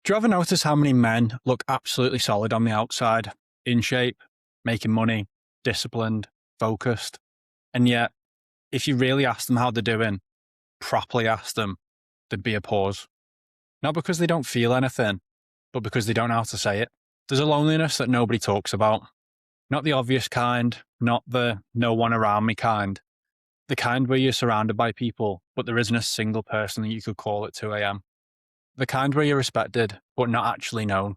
Do you ever notice how many men look absolutely solid on the outside, in shape, making money, disciplined, focused? And yet, if you really ask them how they're doing, properly ask them, there'd be a pause. Not because they don't feel anything, but because they don't know how to say it. There's a loneliness that nobody talks about. Not the obvious kind, not the no one around me kind. The kind where you're surrounded by people, but there isn't a single person that you could call at 2 a.m. The kind where you're respected, but not actually known.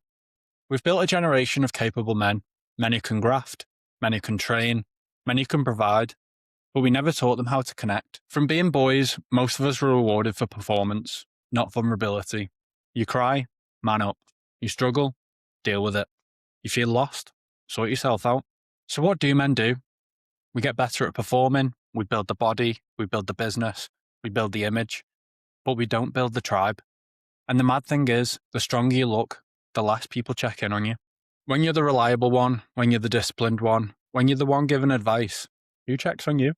We've built a generation of capable men, men who can graft, men who can train, men who can provide, but we never taught them how to connect. From being boys, most of us were rewarded for performance, not vulnerability. You cry, man up. You struggle, deal with it. You feel lost, sort yourself out. So what do men do? We get better at performing, we build the body, we build the business, we build the image, but we don't build the tribe. And the mad thing is, the stronger you look, the less people check in on you. When you're the reliable one, when you're the disciplined one, when you're the one giving advice, who checks on you?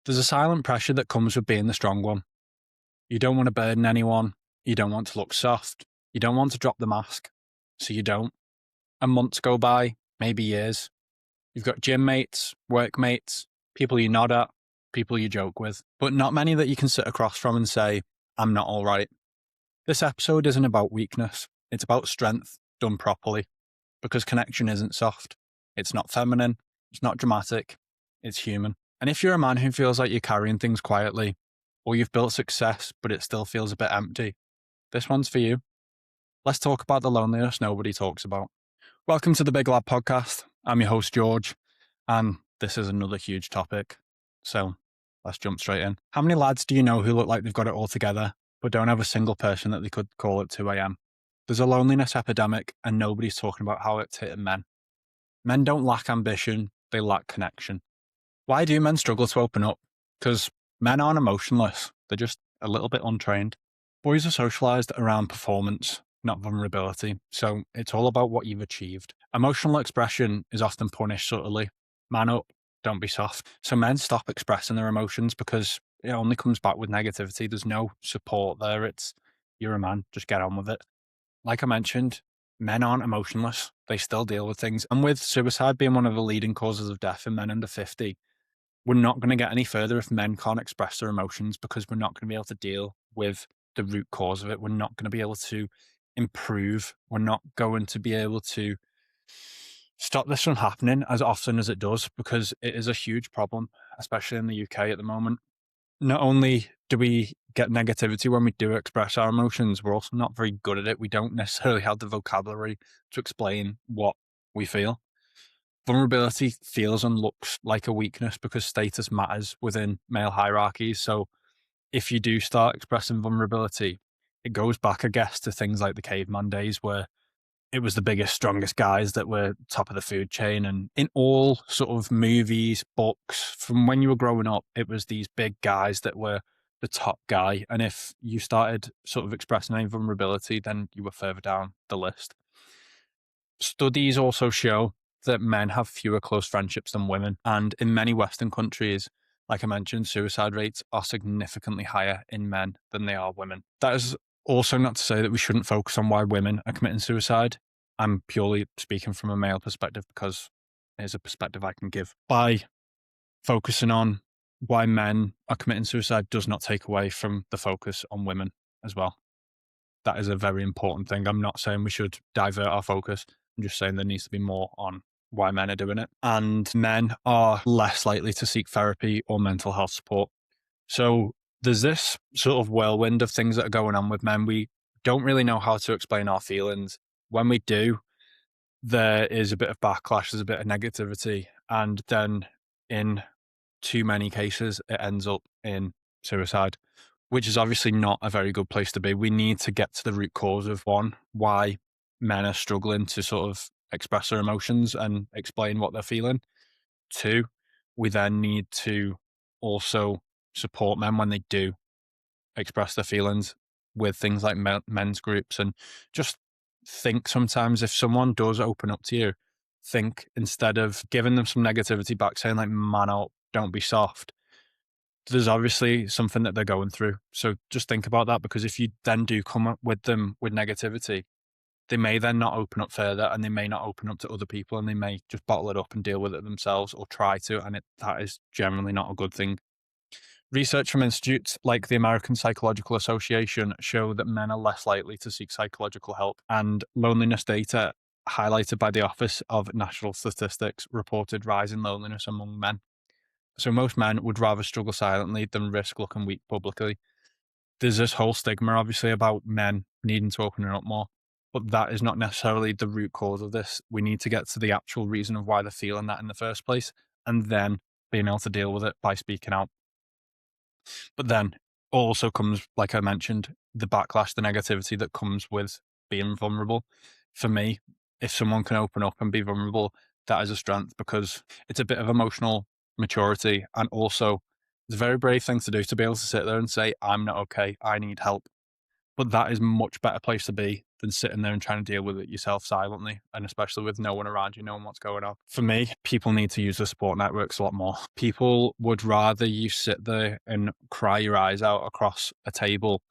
There's a silent pressure that comes with being the strong one. You don't want to burden anyone. You don't want to look soft. You don't want to drop the mask. So you don't. And months go by, maybe years. You've got gym mates, workmates, people you nod at, people you joke with, but not many that you can sit across from and say, I'm not all right. This episode isn't about weakness. It's about strength done properly, because connection isn't soft. It's not feminine. It's not dramatic. It's human. And if you're a man who feels like you're carrying things quietly, or you've built success, but it still feels a bit empty, this one's for you. Let's talk about the loneliness nobody talks about. Welcome to the Big Lad Podcast. I'm your host, George, and this is another huge topic. So let's jump straight in. How many lads do you know who look like they've got it all together, but don't have a single person that they could call at 2 a.m.? There's a loneliness epidemic, and nobody's talking about how it's hitting men. Men don't lack ambition, they lack connection. Why do men struggle to open up? Because men aren't emotionless, they're just a little bit untrained. Boys are socialized around performance, not vulnerability, so it's all about what you've achieved. Emotional expression is often punished subtly. Man up, don't be soft. So men stop expressing their emotions because it only comes back with negativity. There's no support there. It's, you're a man, just get on with it. Like I mentioned, men aren't emotionless. They still deal with things. And with suicide being one of the leading causes of death in men under 50, we're not going to get any further if men can't express their emotions, because we're not going to be able to deal with the root cause of it. We're not going to be able to improve. We're not going to be able to stop this from happening as often as it does, because it is a huge problem, especially in the UK at the moment. Not only do we get negativity when we do express our emotions, we're also not very good at it. We don't necessarily have the vocabulary to explain what we feel. Vulnerability feels and looks like a weakness because status matters within male hierarchies. So if you do start expressing vulnerability, it goes back, I guess, to things like the caveman days where it was the biggest, strongest guys that were top of the food chain. And in all sort of movies, books, from when you were growing up, it was these big guys that were the top guy. And if you started sort of expressing any vulnerability, then you were further down the list. Studies also show that men have fewer close friendships than women. And in many Western countries, like I mentioned, suicide rates are significantly higher in men than they are women. That is also not to say that we shouldn't focus on why women are committing suicide. I'm purely speaking from a male perspective because it's a perspective I can give. By focusing on why men are committing suicide does not take away from the focus on women as well. That is a very important thing. I'm not saying we should divert our focus. I'm just saying there needs to be more on why men are doing it. And men are less likely to seek therapy or mental health support. So there's this sort of whirlwind of things that are going on with men. We don't really know how to explain our feelings. When we do, there is a bit of backlash, there's a bit of negativity. And then in too many cases, it ends up in suicide, which is obviously not a very good place to be. We need to get to the root cause of one, why men are struggling to sort of express their emotions and explain what they're feeling. Two, we then need to also support men when they do express their feelings with things like men's groups. And just think sometimes if someone does open up to you, think instead of giving them some negativity back, saying like, man up, don't be soft, there's obviously something that they're going through. So just think about that, because if you then do come up with them with negativity, they may then not open up further, and they may not open up to other people, and they may just bottle it up and deal with it themselves or try to, and that is generally not a good thing. Research from institutes like the American Psychological Association show that men are less likely to seek psychological help, and loneliness data highlighted by the Office of National Statistics reported rise in loneliness among men. So most men would rather struggle silently than risk looking weak publicly. There's this whole stigma, obviously, about men needing to open up more, but that is not necessarily the root cause of this. We need to get to the actual reason of why they're feeling that in the first place, and then being able to deal with it by speaking out. But then also comes, like I mentioned, the backlash, the negativity that comes with being vulnerable. For me, if someone can open up and be vulnerable, that is a strength, because it's a bit of emotional maturity. And also, it's a very brave thing to do, to be able to sit there and say, I'm not okay, I need help. But that is a much better place to be than sitting there and trying to deal with it yourself silently, and especially with no one around you knowing what's going on. For me, people need to use the support networks a lot more. People would rather you sit there and cry your eyes out across a table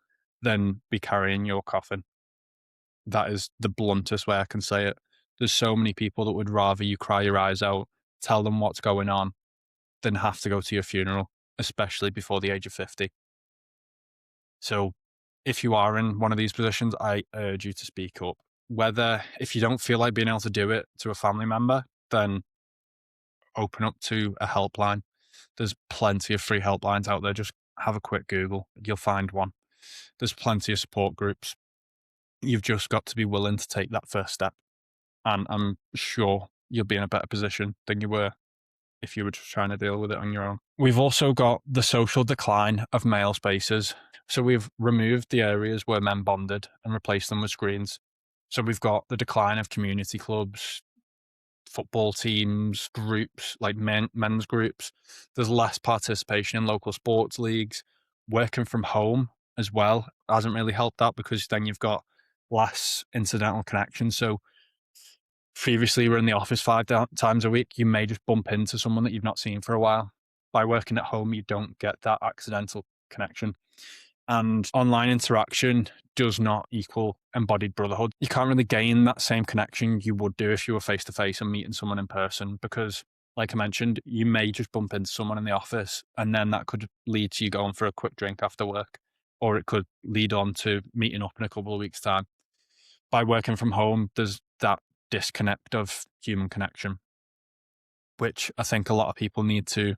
than be carrying your coffin. That is the bluntest way I can say it. There's so many people that would rather you cry your eyes out, tell them what's going on, than have to go to your funeral, especially before the age of 50. So if you are in one of these positions, I urge you to speak up. Whether, if you don't feel like being able to do it to a family member, then open up to a helpline. There's plenty of free helplines out there. Just have a quick Google, you'll find one. There's plenty of support groups. You've just got to be willing to take that first step. And I'm sure you'll be in a better position than you were if you were just trying to deal with it on your own. We've also got the social decline of male spaces. So we've removed the areas where men bonded and replaced them with screens. So we've got the decline of community clubs, football teams, groups, like men's groups. There's less participation in local sports leagues. Working from home as well hasn't really helped out, because then you've got less incidental connections. So previously, we're in the office 5 times a week. You may just bump into someone that you've not seen for a while. By working at home, you don't get that accidental connection. And online interaction does not equal embodied brotherhood. You can't really gain that same connection you would do if you were face to face and meeting someone in person, because, like I mentioned, you may just bump into someone in the office, and then that could lead to you going for a quick drink after work, or it could lead on to meeting up in a couple of weeks' time. By working from home, there's that disconnect of human connection, which I think a lot of people need to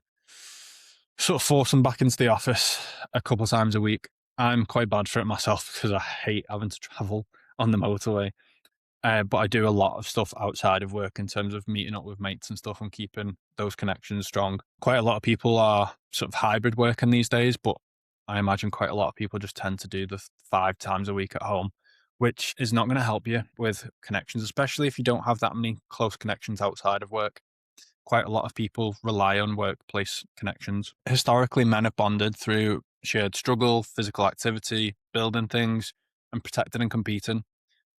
sort of force them back into the office a couple of times a week. I'm quite bad for it myself, because I hate having to travel on the motorway. But I do a lot of stuff outside of work in terms of meeting up with mates and stuff and keeping those connections strong. Quite a lot of people are sort of hybrid working these days, but I imagine quite a lot of people just tend to do the 5 times a week at home, which is not going to help you with connections, especially if you don't have that many close connections outside of work. Quite a lot of people rely on workplace connections. Historically, men have bonded through shared struggle, physical activity, building things, and protecting and competing.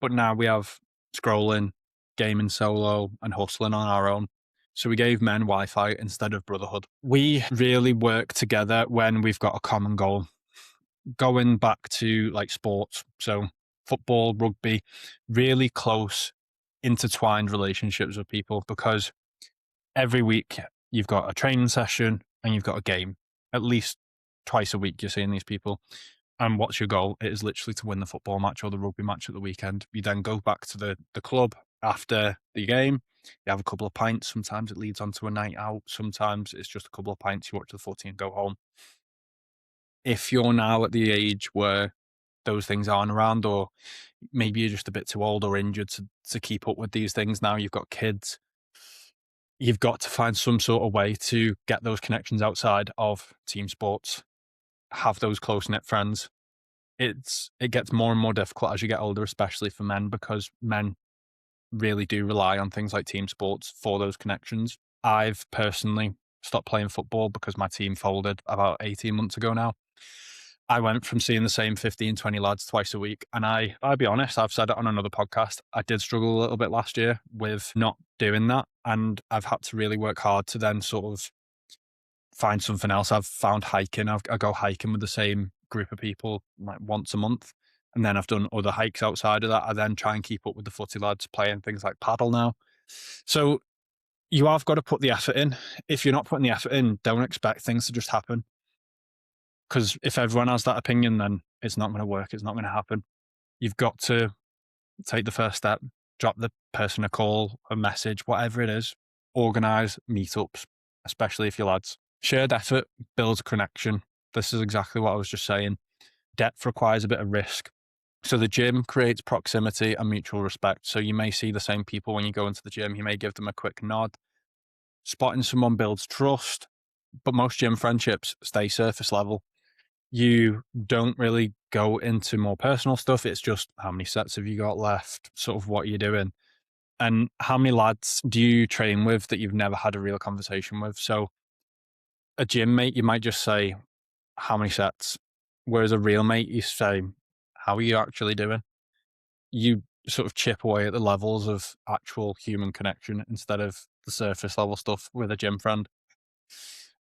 But now we have scrolling, gaming solo, and hustling on our own. So we gave men Wi-Fi instead of brotherhood. We really work together when we've got a common goal. Going back to like sports, so football, rugby, really close, intertwined relationships with people, because every week you've got a training session and you've got a game. At least twice a week you're seeing these people. And what's your goal? It is literally to win the football match or the rugby match at the weekend. You then go back to the club after the game. You have a couple of pints. Sometimes it leads on to a night out. Sometimes it's just a couple of pints. You watch the footy and go home. If you're now at the age where those things aren't around, or maybe you're just a bit too old or injured to keep up with these things, now you've got kids, you've got to find some sort of way to get those connections outside of team sports, have those close-knit friends. It gets more and more difficult as you get older, especially for men, because men really do rely on things like team sports for those connections. I've personally stopped playing football because my team folded about 18 months ago now. I went from seeing the same 15, 20 lads twice a week. And I'll be honest, I've said it on another podcast, I did struggle a little bit last year with not doing that. And I've had to really work hard to then sort of find something else. I've found hiking. I go hiking with the same group of people like once a month. And then I've done other hikes outside of that. I then try and keep up with the footy lads playing things like paddle now. So you have got to put the effort in. If you're not putting the effort in, don't expect things to just happen. Because if everyone has that opinion, then it's not going to work. It's not going to happen. You've got to take the first step, drop the person a call, a message, whatever it is, organize meetups, especially if you're lads. Shared effort builds connection. This is exactly what I was just saying. Depth requires a bit of risk. So the gym creates proximity and mutual respect. So you may see the same people when you go into the gym. You may give them a quick nod. Spotting someone builds trust, but most gym friendships stay surface level. You don't really go into more personal stuff. It's just how many sets have you got left, sort of what you're doing. And how many lads do you train with that you've never had a real conversation with? So a gym mate, you might just say, how many sets? Whereas a real mate, you say, how are you actually doing? You sort of chip away at the levels of actual human connection instead of the surface level stuff with a gym friend.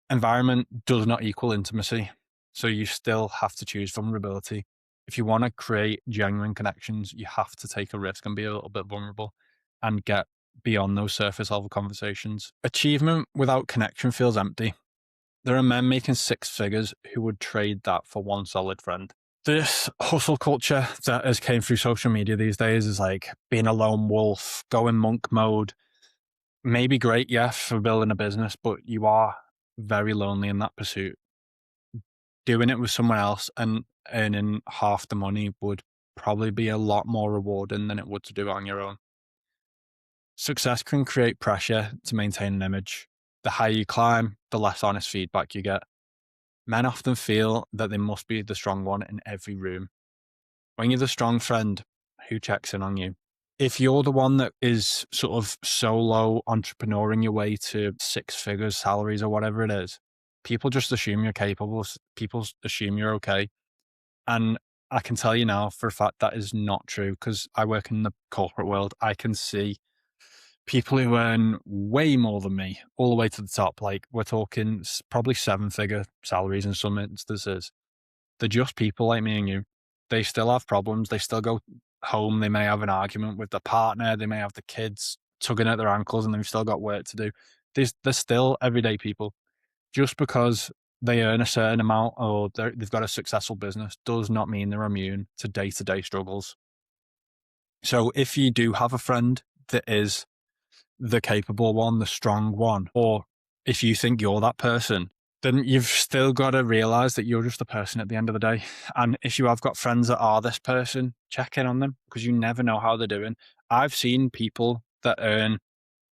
Environment does not equal intimacy. So you still have to choose vulnerability. If you want to create genuine connections, you have to take a risk and be a little bit vulnerable and get beyond those surface level conversations. Achievement without connection feels empty. There are men making six figures who would trade that for one solid friend. This hustle culture that has came through social media these days is like being a lone wolf, going monk mode. Maybe great, yeah, for building a business, but you are very lonely in that pursuit. Doing it with someone else and earning half the money would probably be a lot more rewarding than it would to do it on your own. Success can create pressure to maintain an image. The higher you climb, the less honest feedback you get. Men often feel that they must be the strong one in every room. When you're the strong friend, who checks in on you? If you're the one that is sort of solo entrepreneuring your way to six figures salaries or whatever it is, people just assume you're capable. People assume you're okay. And I can tell you now for a fact that is not true because I work in the corporate world. I can see people who earn way more than me all the way to the top. Like we're talking probably seven figure salaries in some instances. They're just people like me and you. They still have problems. They still go home. They may have an argument with their partner. They may have the kids tugging at their ankles and they've still got work to do. They're still everyday people. Just because they earn a certain amount or they've got a successful business does not mean they're immune to day-to-day struggles. So if you do have a friend that is the capable one, the strong one, or if you think you're that person, then you've still got to realize that you're just a person at the end of the day. And if you have got friends that are this person, check in on them because you never know how they're doing. I've seen people that earn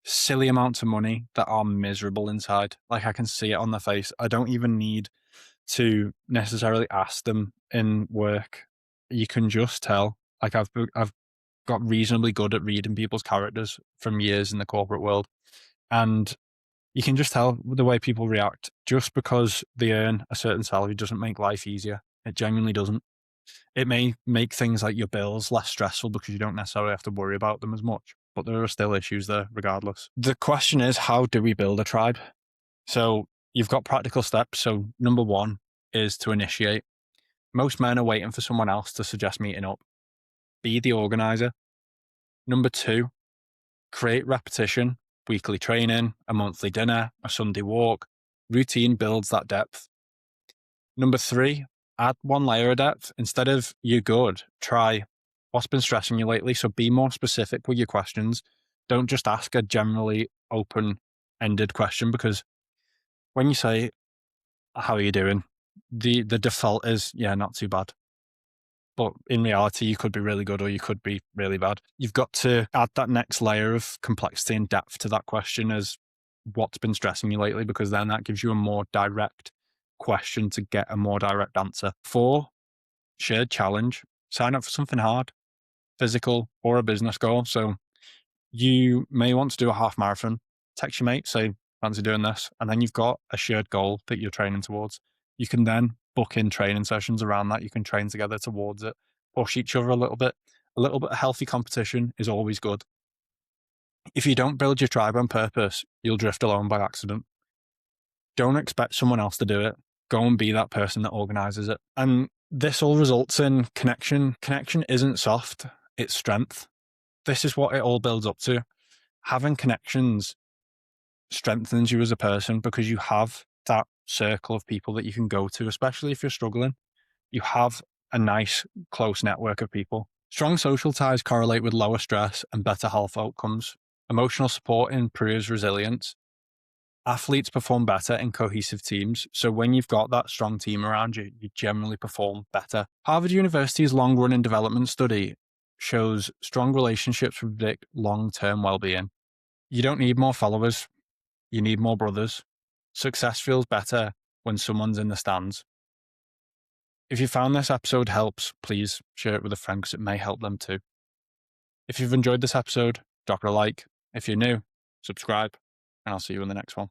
silly amounts of money that are miserable inside. Like I can see it on their face. I don't even need to necessarily ask them in work. You can just tell. Like I've got reasonably good at reading people's characters from years in the corporate world. And you can just tell the way people react. Just because they earn a certain salary doesn't make life easier. It genuinely doesn't. It may make things like your bills less stressful because you don't necessarily have to worry about them as much, but there are still issues there regardless. The question is, how do we build a tribe? So you've got practical steps. So number one is to initiate. Most men are waiting for someone else to suggest meeting up. Be the organizer. Number two, create repetition, weekly training, a monthly dinner, a Sunday walk. Routine builds that depth. Number three, add one layer of depth. Instead of you're good, try what's been stressing you lately. So be more specific with your questions. Don't just ask a generally open-ended question because when you say, how are you doing? The default is, yeah, not too bad. But in reality, you could be really good or you could be really bad. You've got to add that next layer of complexity and depth to that question as what's been stressing you lately, because then that gives you a more direct question to get a more direct answer. 4, shared challenge. Sign up for something hard, physical or a business goal. So you may want to do a half marathon. Text your mate, say, fancy doing this. And then you've got a shared goal that you're training towards. You can then book in training sessions around that. You can train together towards it, push each other a little bit. A little bit of healthy competition is always good. If you don't build your tribe on purpose, you'll drift alone by accident. Don't expect someone else to do it. Go and be that person that organizes it. And this all results in connection. Connection isn't soft, it's strength. This is what it all builds up to. Having connections strengthens you as a person because you have that circle of people that you can go to, especially if you're struggling. You have a nice, close network of people. Strong social ties correlate with lower stress and better health outcomes. Emotional support improves resilience. Athletes perform better in cohesive teams. So when you've got that strong team around you, you generally perform better. Harvard University's long-running development study shows strong relationships predict long-term well-being. You don't need more followers. You need more brothers. Success feels better when someone's in the stands. If you found this episode helps, please share it with a friend because it may help them too. If you've enjoyed this episode, drop it a like. If you're new, subscribe, and I'll see you in the next one.